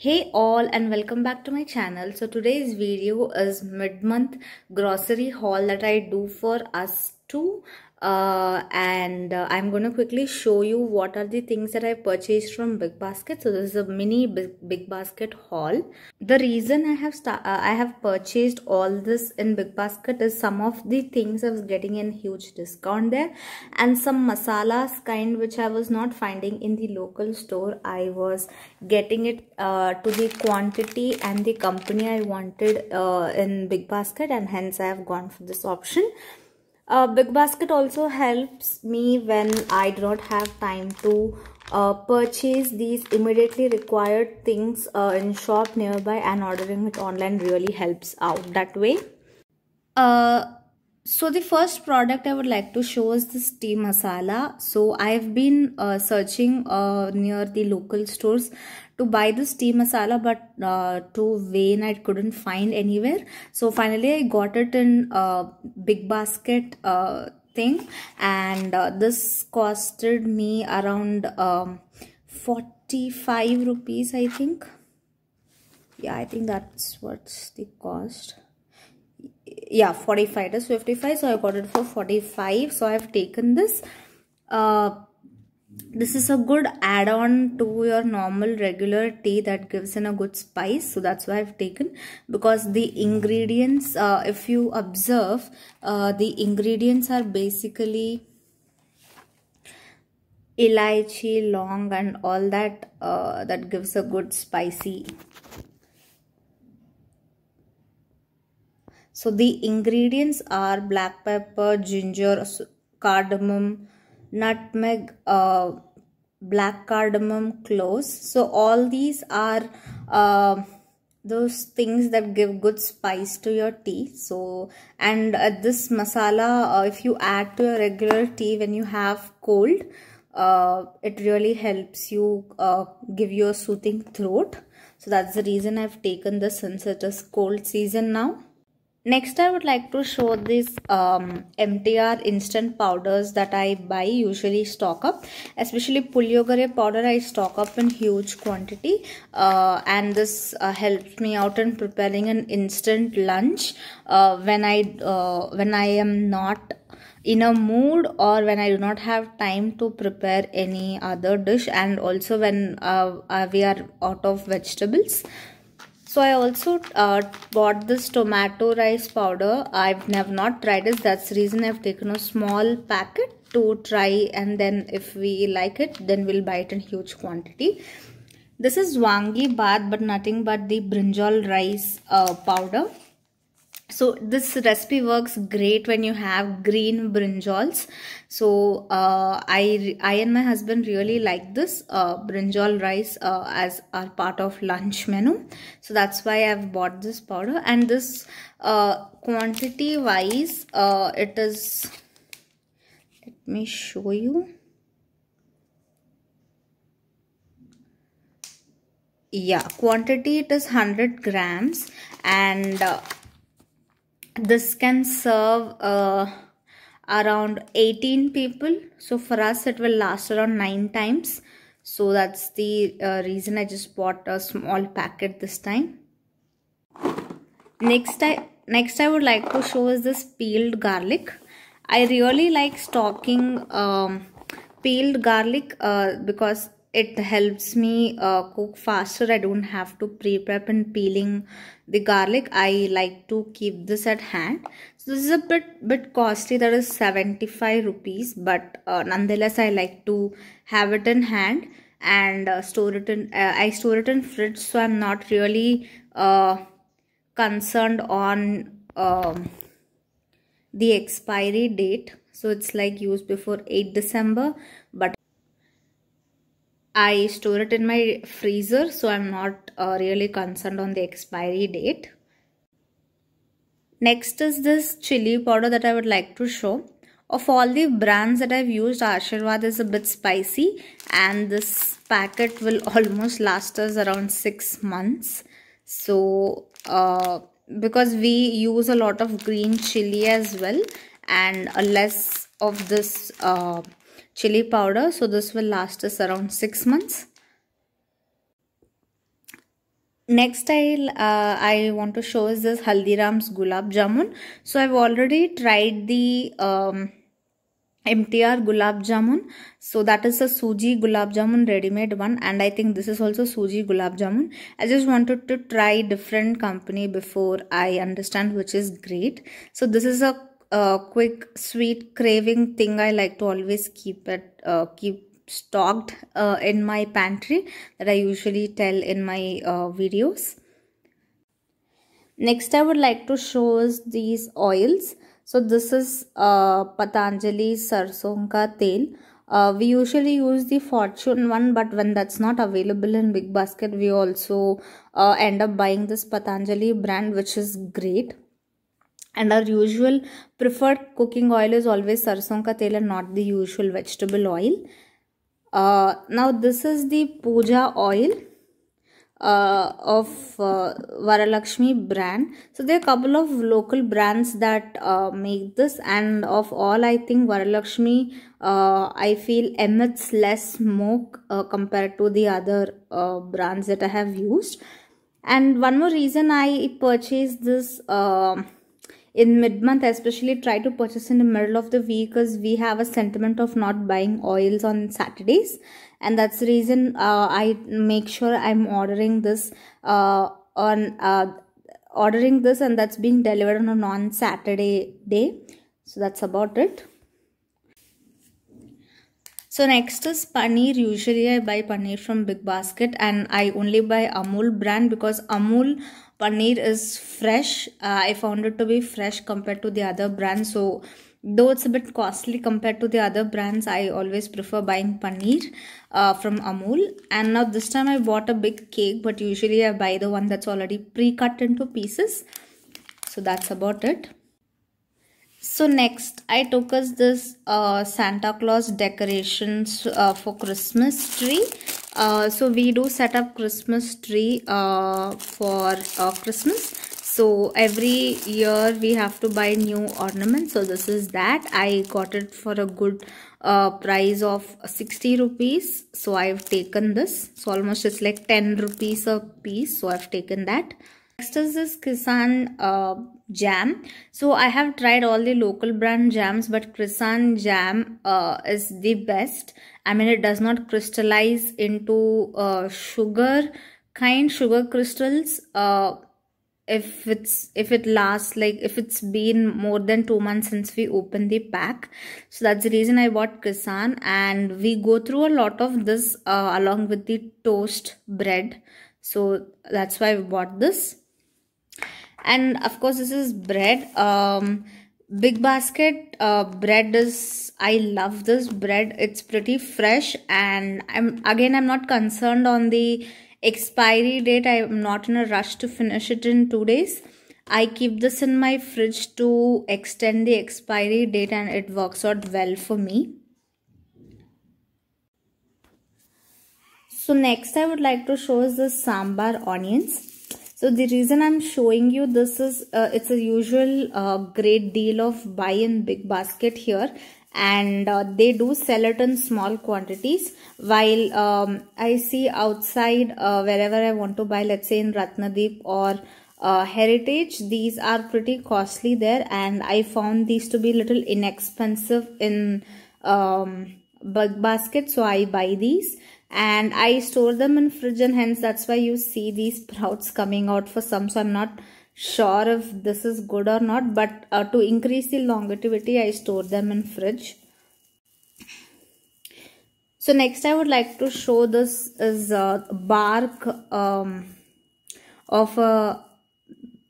Hey all, and welcome back to my channel. So today's video is mid-month grocery haul that I do for us too. I'm going to quickly show you what are the things that I purchased from Big Basket. So this is a mini Big Basket haul. The reason I have purchased all this in Big Basket is some of the things I was getting in huge discount there, and some masalas kind which I was not finding in the local store. I was getting it to the quantity and the company I wanted in Big Basket, and hence I have gone for this option. Big Basket also helps me when I do not have time to purchase these immediately required things in shop nearby, and ordering it online really helps out that way. So the first product I would like to show is this tea masala. So I've been searching near the local stores to buy this tea masala, but to Wayne I couldn't find anywhere. So finally I got it in Big Basket thing, and this costed me around 45 rupees, I think. Yeah, I think that's what's the cost. Yeah, 45. It is 55, so I got it for 45. So I've taken this. This is a good add-on to your normal regular tea that gives in a good spice. So that's why I've taken, because the ingredients, if you observe, the ingredients are basically elaichi, long, and all that. That gives a good spicy. So the ingredients are black pepper, ginger, cardamom, nutmeg, black cardamom, cloves. So all these are those things that give good spice to your tea. So, and this masala, if you add to your regular tea when you have cold, it really helps you give you a soothing throat. So that's the reason I've taken this, since it is cold season now. Next, I would like to show these MTR instant powders that I buy, usually stock up. Especially Pulyogare powder, I stock up in huge quantity. And this helps me out in preparing an instant lunch when I am not in a mood, or when I do not have time to prepare any other dish, and also when we are out of vegetables. So I also bought this tomato rice powder. I've not tried it. That's the reason I've taken a small packet to try, and then if we like it, then we'll buy it in huge quantity. This is Wangi Bath, but nothing but the brinjal rice powder. So this recipe works great when you have green brinjals. So I and my husband really like this brinjal rice as our part of lunch menu. So that's why I've bought this powder. And this quantity wise, it is, let me show you. Yeah, quantity, it is 100 grams, and this can serve around 18 people. So for us it will last around 9 times. So that's the reason I just bought a small packet this time. Next I would like to show is this peeled garlic. I really like stocking peeled garlic because it helps me cook faster. I don't have to pre-prep and peeling the garlic. I like to keep this at hand. So this is a bit costly, that is 75 rupees, but nonetheless I like to have it in hand and store it in. I store it in fridge, so I'm not really concerned on the expiry date. So it's like used before 8 December, but I store it in my freezer, so I'm not really concerned on the expiry date. Next is this chili powder that I would like to show. Of all the brands that I've used, Aashirvaad is a bit spicy, and this packet will almost last us around 6 months. So because we use a lot of green chili as well, and less of this chili powder, so this will last us around 6 months. Next I want to show is this Haldiram's Gulab Jamun. So I've already tried the MTR Gulab Jamun. So that is a Suji Gulab Jamun ready-made one, and I think this is also Suji Gulab Jamun. I just wanted to try different company before I understand which is great. So this is a quick sweet craving thing. I like to always keep stocked in my pantry, that I usually tell in my videos. Next I would like to show us these oils. So this is Patanjali Sarson Ka Tel. We usually use the Fortune one, but when that's not available in Big Basket, we also end up buying this Patanjali brand, which is great. And our usual preferred cooking oil is always Sarson Ka Tel and not the usual vegetable oil. Now this is the Puja oil of Varalakshmi brand. So there are a couple of local brands that make this, and of all I think Varalakshmi I feel emits less smoke compared to the other brands that I have used. And one more reason I purchased this in mid-month, especially try to purchase in the middle of the week, because we have a sentiment of not buying oils on Saturdays, and that's the reason I make sure I'm ordering this and that's being delivered on a non-Saturday day. So that's about it. So next is paneer. Usually I buy paneer from Big Basket, and I only buy Amul brand because Amul paneer is fresh. I found it to be fresh compared to the other brands. So though it's a bit costly compared to the other brands, I always prefer buying paneer from Amul. And now this time I bought a big cake, but usually I buy the one that's already pre-cut into pieces. So that's about it. So next I took us this Santa Claus decorations for Christmas tree. So we do set up Christmas tree for Christmas. So every year we have to buy new ornaments. So this is that. I got it for a good price of 60 rupees. So I've taken this. So almost it's like 10 rupees a piece. So I've taken that. Next is this Kisan jam. So I have tried all the local brand jams, but Kisan jam is the best. I mean, it does not crystallize into sugar crystals. If it lasts, like if it's been more than 2 months since we opened the pack. So that's the reason I bought Kisan, and we go through a lot of this along with the toast bread. So that's why we bought this. And of course this is bread. Big Basket bread is, I love this bread. It's pretty fresh, and I'm not concerned on the expiry date. I'm not in a rush to finish it in 2 days. I keep this in my fridge to extend the expiry date, and it works out well for me. So next I would like to show is the sambar onions. So the reason I'm showing you this is it's a usual great deal of buy in Big Basket here, and they do sell it in small quantities, while I see outside wherever I want to buy, let's say in Ratnadeep or Heritage, these are pretty costly there, and I found these to be little inexpensive in Big Basket, so I buy these. And I store them in fridge, and hence that's why you see these sprouts coming out for some. So I'm not sure if this is good or not, but to increase the longevity I store them in fridge. So next I would like to show this is bark of a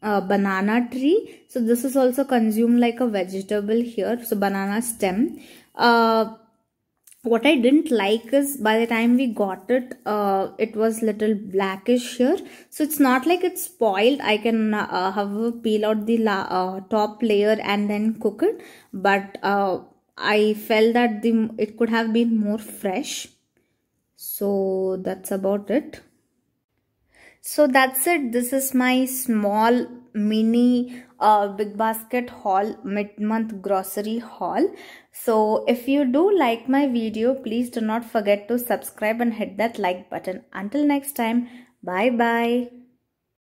banana tree. So this is also consumed like a vegetable here. So banana stem. What I didn't like is by the time we got it, it was little blackish here. So it's not like it's spoiled. I can peel out the top layer and then cook it. But I felt that it could have been more fresh. So that's about it. So that's it. This is my small mini Big Basket haul, mid-month grocery haul. So if you do like my video, please do not forget to subscribe and hit that like button. Until next time, bye bye.